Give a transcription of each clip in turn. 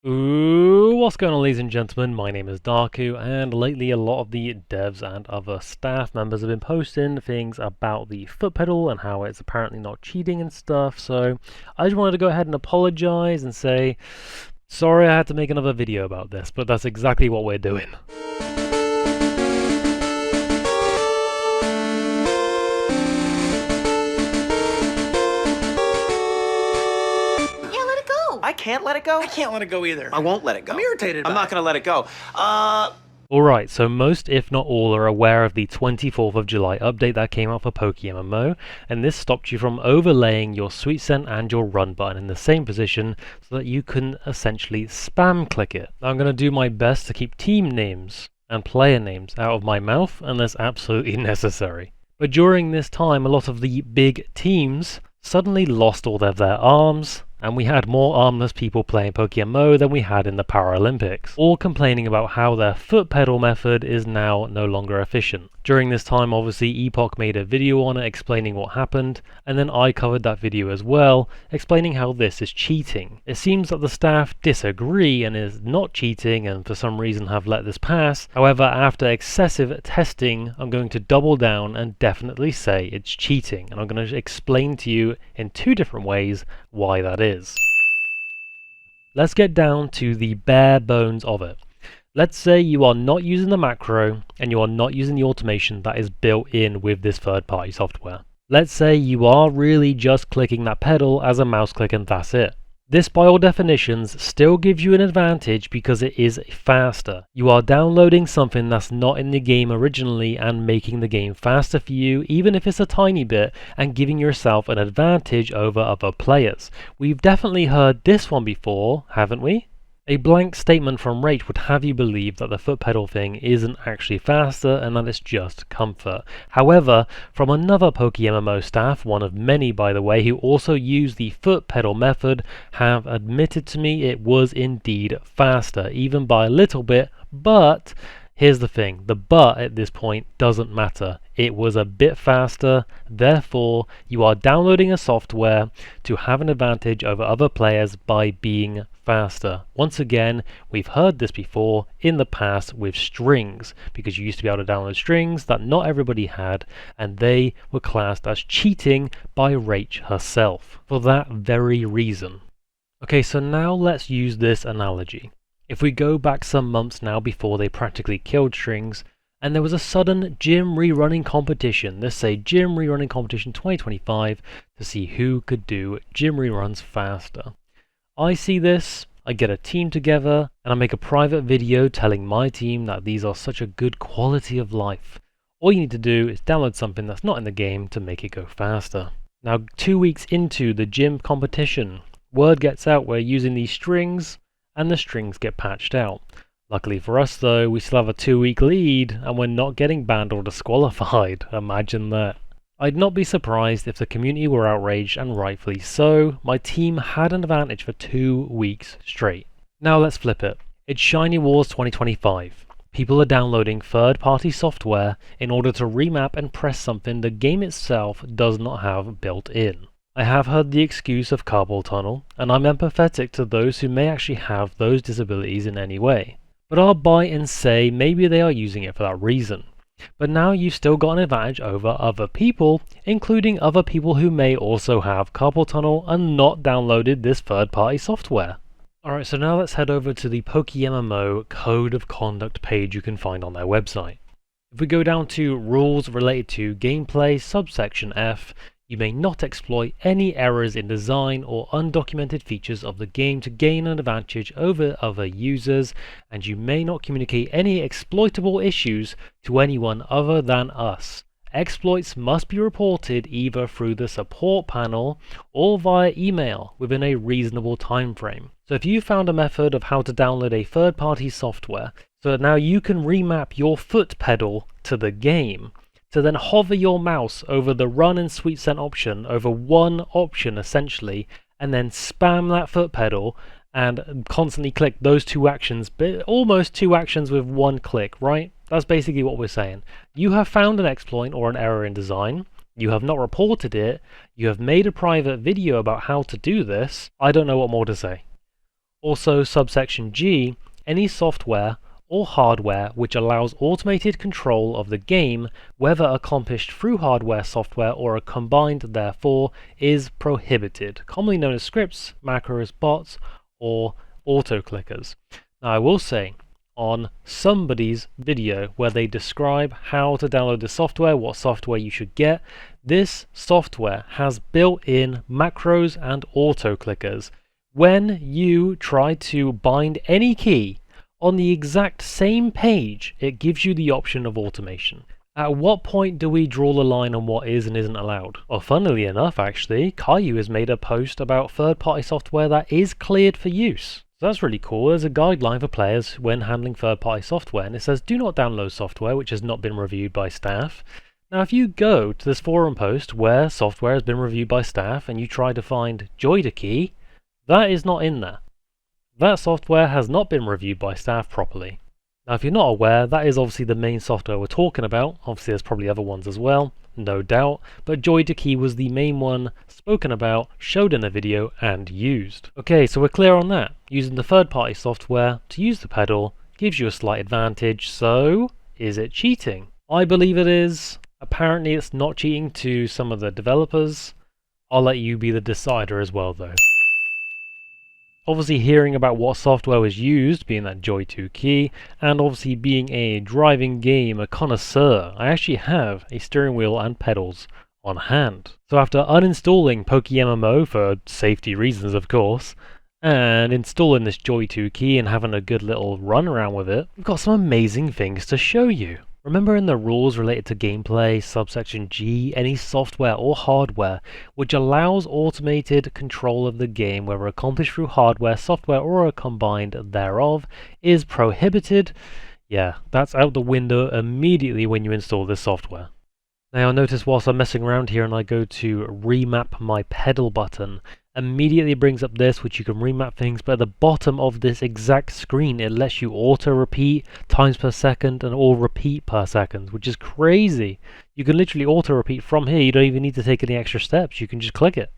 Ooh, what's going on, ladies and gentlemen? My name is Darku, and lately a lot of the devs and other staff members have been posting things about the foot pedal and how it's apparently not cheating and stuff, so I just wanted to go ahead and apologize and say, sorry I had to make another video about this, but that's exactly what we're doing. I can't let it go. I can't let it go either. I won't let it go. I'm irritated I'm by not it. going to let it go. Alright, so most if not all are aware of the 24th of July update that came out for PokeMMO, and this stopped you from overlaying your sweet scent and your run button in the same position so that you can essentially spam click it. Now I'm going to do my best to keep team names and player names out of my mouth unless absolutely necessary. But during this time, a lot of the big teams suddenly lost all of their arms, and we had more armless people playing PokeMMO than we had in the Paralympics, all complaining about how their foot pedal method is now no longer efficient. During this time, obviously, Epoch made a video on it explaining what happened, and then I covered that video as well, explaining how this is cheating. It seems that the staff disagree and is not cheating and for some reason have let this pass. However, after excessive testing, I'm going to double down and definitely say it's cheating, and I'm going to explain to you in two different ways why that is. Let's get down to the bare bones of it. Let's say you are not using the macro and you are not using the automation that is built in with this third-party software. Let's say you are really just clicking that pedal as a mouse click and that's it. This by all definitions still gives you an advantage because it is faster. You are downloading something that's not in the game originally and making the game faster for you, even if it's a tiny bit, and giving yourself an advantage over other players. We've definitely heard this one before, haven't we? A blank statement from Rate would have you believe that the foot pedal thing isn't actually faster and that it's just comfort. However, from another PokeMMO staff, one of many by the way, who also used the foot pedal method, have admitted to me it was indeed faster, even by a little bit, but here's the thing, the but at this point doesn't matter. It was a bit faster, therefore you are downloading a software to have an advantage over other players by being faster. Once again, we've heard this before in the past with strings, because you used to be able to download strings that not everybody had, and they were classed as cheating by Rach herself, for that very reason. Okay, so now let's use this analogy. If we go back some months now before they practically killed strings, and there was a sudden gym rerunning competition, let's say gym rerunning competition 2025, to see who could do gym reruns faster. I see this, I get a team together, and I make a private video telling my team that these are such a good quality of life. All you need to do is download something that's not in the game to make it go faster. Now 2 weeks into the gym competition, word gets out we're using these strings, and the strings get patched out. Luckily for us though, we still have a 2-week lead, and we're not getting banned or disqualified. Imagine that. I'd not be surprised if the community were outraged, and rightfully so. My team had an advantage for 2 weeks straight. Now let's flip it. It's Shiny Wars 2025. People are downloading third-party software in order to remap and press something the game itself does not have built in. I have heard the excuse of carpal tunnel, and I'm empathetic to those who may actually have those disabilities in any way. But I'll buy and say maybe they are using it for that reason. But now you've still got an advantage over other people, including other people who may also have carpal tunnel and not downloaded this third-party software. Alright, so now let's head over to the PokeMMO Code of Conduct page you can find on their website. If we go down to Rules related to gameplay, subsection F, you may not exploit any errors in design or undocumented features of the game to gain an advantage over other users, and you may not communicate any exploitable issues to anyone other than us. Exploits must be reported either through the support panel or via email within a reasonable time frame. So if you found a method of how to download a third-party software so that now you can remap your foot pedal to the game, to then hover your mouse over the run and sweet scent option, over one option essentially, and then spam that foot pedal and constantly click those two actions, but almost two actions with one click, right? That's basically what we're saying. You have found an exploit or an error in design, you have not reported it, you have made a private video about how to do this. I don't know what more to say. Also, subsection G, any software or hardware which allows automated control of the game, whether accomplished through hardware, software, or a combined therefore, is prohibited, commonly known as scripts, macros, bots, or auto-clickers. Now I will say, on somebody's video where they describe how to download the software, what software you should get, this software has built-in macros and auto-clickers. When you try to bind any key on the exact same page, it gives you the option of automation. At what point do we draw the line on what is and isn't allowed? Well, funnily enough, actually, Caillou has made a post about third-party software that is cleared for use. So that's really cool. There's a guideline for players when handling third-party software, and it says do not download software which has not been reviewed by staff. Now, if you go to this forum post where software has been reviewed by staff and you try to find Joida key, that is not in there. That software has not been reviewed by staff properly. Now, if you're not aware, that is obviously the main software we're talking about. Obviously, there's probably other ones as well, no doubt, but Joida key was the main one spoken about, showed in the video, and used. Okay, so we're clear on that. Using the third-party software to use the pedal gives you a slight advantage, so is it cheating? I believe it is. Apparently, it's not cheating to some of the developers. I'll let you be the decider as well, though. Obviously, hearing about what software was used, being that Joy 2 key, and obviously being a driving game, a connoisseur, I actually have a steering wheel and pedals on hand. So after uninstalling PokeMMO for safety reasons, of course, and installing this Joy 2 key and having a good little run around with it, we've got some amazing things to show you. Remember in the rules related to gameplay, subsection G, any software or hardware which allows automated control of the game, whether accomplished through hardware, software, or a combined thereof, is prohibited? Yeah, that's out the window immediately when you install this software. Now you'll notice whilst I'm messing around here and I go to remap my pedal button, immediately brings up this, which you can remap things, but at the bottom of this exact screen it lets you auto repeat times per second and or repeat per second, which is crazy. You can literally auto repeat from here. You don't even need to take any extra steps, you can just click it.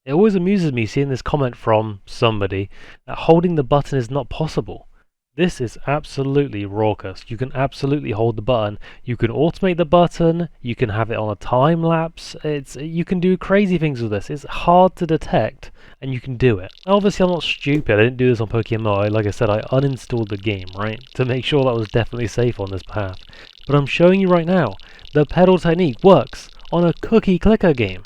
It always amuses me seeing this comment from somebody that holding the button is not possible. This is absolutely raucous. You can absolutely hold the button. You can automate the button. You can have it on a time lapse. You can do crazy things with this. It's hard to detect, and you can do it. Obviously, I'm not stupid. I didn't do this on PokeMMO. Like I said, I uninstalled the game, right, to make sure that was definitely safe on this path. But I'm showing you right now, the pedal technique works on a cookie clicker game.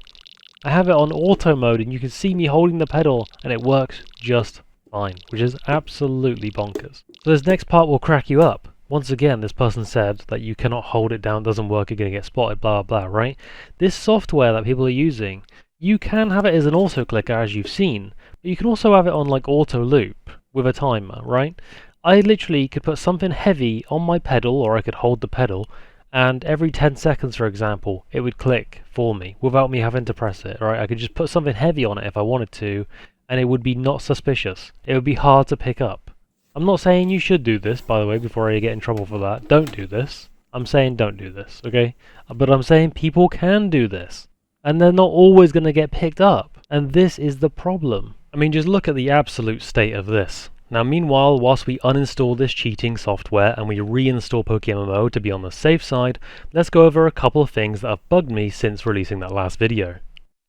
I have it on auto mode, and you can see me holding the pedal, and it works just fine, which is absolutely bonkers. So this next part will crack you up. Once again, this person said that you cannot hold it down, doesn't work, you're going to get spotted, blah blah, right? This software that people are using, you can have it as an auto clicker as you've seen, but you can also have it on like auto loop with a timer, right? I literally could put something heavy on my pedal, or I could hold the pedal, and every 10 seconds, for example, it would click for me without me having to press it, right? I could just put something heavy on it if I wanted to, and it would be not suspicious. It would be hard to pick up. I'm not saying you should do this, by the way, before I get in trouble for that. Don't do this. I'm saying don't do this, okay? But I'm saying people can do this, and they're not always going to get picked up, and this is the problem. I mean, just look at the absolute state of this. Now, meanwhile, whilst we uninstall this cheating software and we reinstall PokeMMO to be on the safe side, let's go over a couple of things that have bugged me since releasing that last video.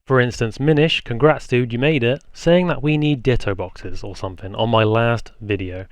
For instance, Minish, congrats dude, you made it, saying that we need Ditto boxes or something on my last video.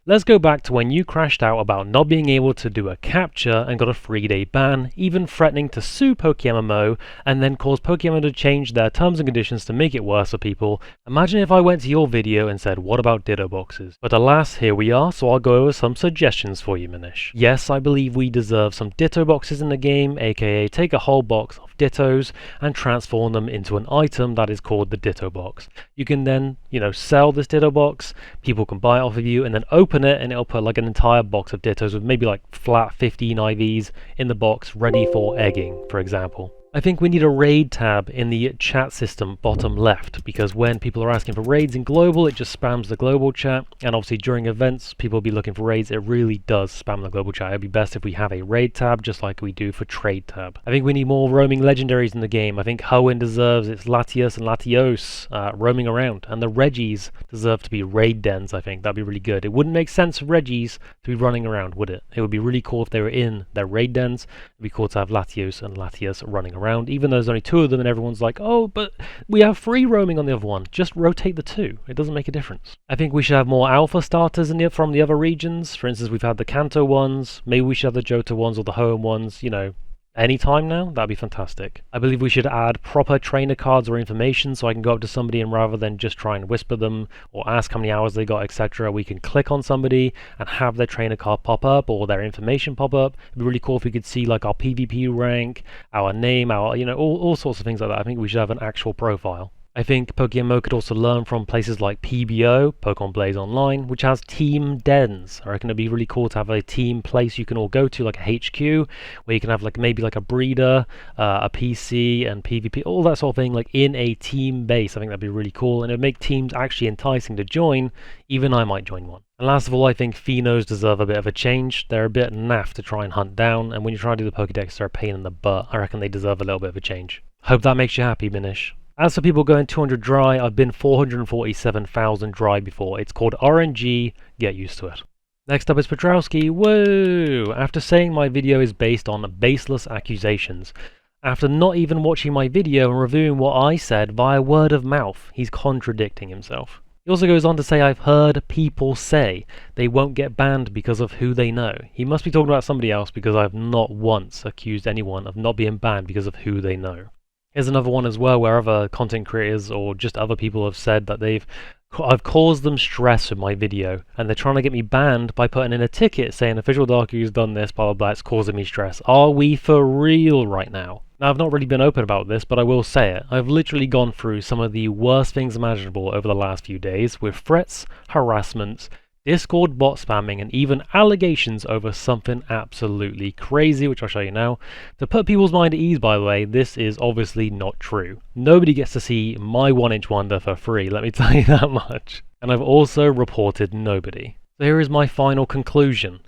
Let's go back to when you crashed out about not being able to do a capture and got a 3-day ban, even threatening to sue PokeMMO and then cause PokeMMO to change their terms and conditions to make it worse for people. Imagine if I went to your video and said, what about Ditto boxes? But alas, here we are, so I'll go over some suggestions for you, Minish. Yes, I believe we deserve some Ditto boxes in the game, aka take a whole box of Dittos and transform them into an item that is called the Ditto box. You can then, sell this Ditto box, people can buy it off of you, and then open it and it'll put like an entire box of Dittos with maybe like flat 15 IVs in the box ready for egging, for example. I think we need a raid tab in the chat system bottom left, because when people are asking for raids in global, it just spams the global chat, and obviously during events people will be looking for raids, it really does spam the global chat. It'd be best if we have a raid tab just like we do for trade tab. I think we need more roaming legendaries in the game. I think Hoenn deserves its Latios and Latios roaming around, and the Regis deserve to be raid dens. I think that'd be really good. It wouldn't make sense for Regis to be running around, would it? It would be really cool if they were in their raid dens. It'd be cool to have Latios and Latias running around, even though there's only 2 of them and everyone's like, oh, but we have free roaming on the other one. Just rotate the 2. It doesn't make a difference. I think we should have more alpha starters from the other regions. For instance, we've had the Kanto ones. Maybe we should have the Johto ones or the Hoenn ones, you know, anytime now. That'd be fantastic. I believe we should add proper trainer cards or information so I can go up to somebody and rather than just try and whisper them or ask how many hours they got, etc., we can click on somebody and have their trainer card pop up or their information pop up. It'd be really cool if we could see like our PvP rank, our name, our, you know, all sorts of things like that. I think we should have an actual profile. I think PokeMMO could also learn from places like PBO, Pokemon Blaze Online, which has team dens. I reckon it'd be really cool to have a team place you can all go to, like a HQ, where you can have like maybe like a breeder, a PC, and PvP, all that sort of thing, like in a team base. I think that'd be really cool, and it'd make teams actually enticing to join. Even I might join one. And last of all, I think Phenos deserve a bit of a change. They're a bit naff to try and hunt down, and when you try to do the Pokedex, they're a pain in the butt. I reckon they deserve a little bit of a change. Hope that makes you happy, Minish. As for people going 200 dry, I've been 447,000 dry before. It's called RNG, get used to it. Next up is Petrowski. Whoa! After saying my video is based on baseless accusations, after not even watching my video and reviewing what I said via word of mouth, he's contradicting himself. He also goes on to say, I've heard people say they won't get banned because of who they know. He must be talking about somebody else, because I've not once accused anyone of not being banned because of who they know. Here's another one as well, where other content creators or just other people have said that I've caused them stress with my video, and they're trying to get me banned by putting in a ticket saying OfficialDarku's done this, blah blah blah, it's causing me stress. Are we for real right now? Now, I've not really been open about this, but I will say it. I've literally gone through some of the worst things imaginable over the last few days, with threats, harassments, Discord bot spamming, and even allegations over something absolutely crazy, which I'll show you now. To put people's mind at ease, by the way, this is obviously not true. Nobody gets to see my 1-inch wonder for free, let me tell you that much. And I've also reported nobody. So here is my final conclusion.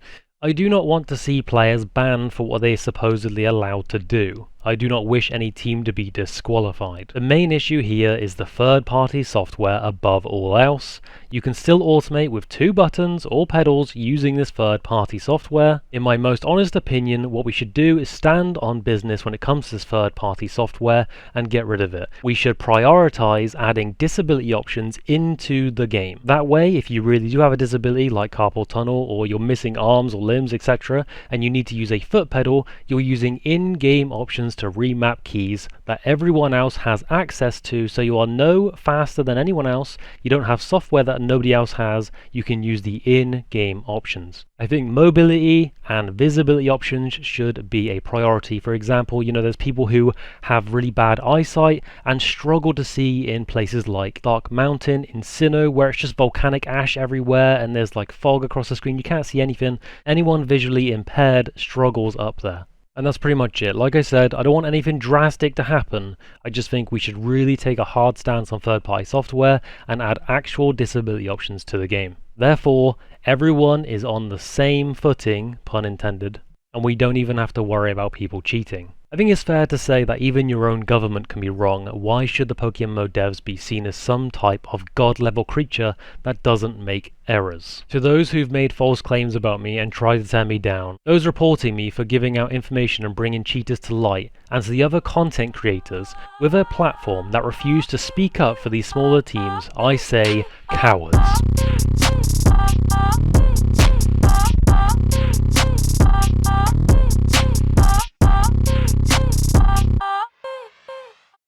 I do not want to see players banned for what they are supposedly allowed to do. I do not wish any team to be disqualified. The main issue here is the third-party software above all else. You can still automate with 2 buttons or pedals using this third-party software. In my most honest opinion, what we should do is stand on business when it comes to this third-party software and get rid of it. We should prioritize adding disability options into the game. That way, if you really do have a disability like carpal tunnel, or you're missing arms or limbs, etc., and you need to use a foot pedal, you're using in-game options to remap keys that everyone else has access to, so you are no faster than anyone else, you don't have software that nobody else has, you can use the in-game options. I think mobility and visibility options should be a priority. For example, you know, there's people who have really bad eyesight and struggle to see in places like Dark Mountain in Sinnoh, where it's just volcanic ash everywhere and there's like fog across the screen, you can't see anything. Anyone visually impaired struggles up there. And that's pretty much it. Like I said, I don't want anything drastic to happen. I just think we should really take a hard stance on third-party software and add actual disability options to the game. Therefore, everyone is on the same footing, pun intended, and we don't even have to worry about people cheating. I think it's fair to say that even your own government can be wrong. Why should the PokeMMO devs be seen as some type of god-level creature that doesn't make errors? To those who've made false claims about me and tried to tear me down, those reporting me for giving out information and bringing cheaters to light, and to the other content creators with a platform that refuse to speak up for these smaller teams, I say cowards.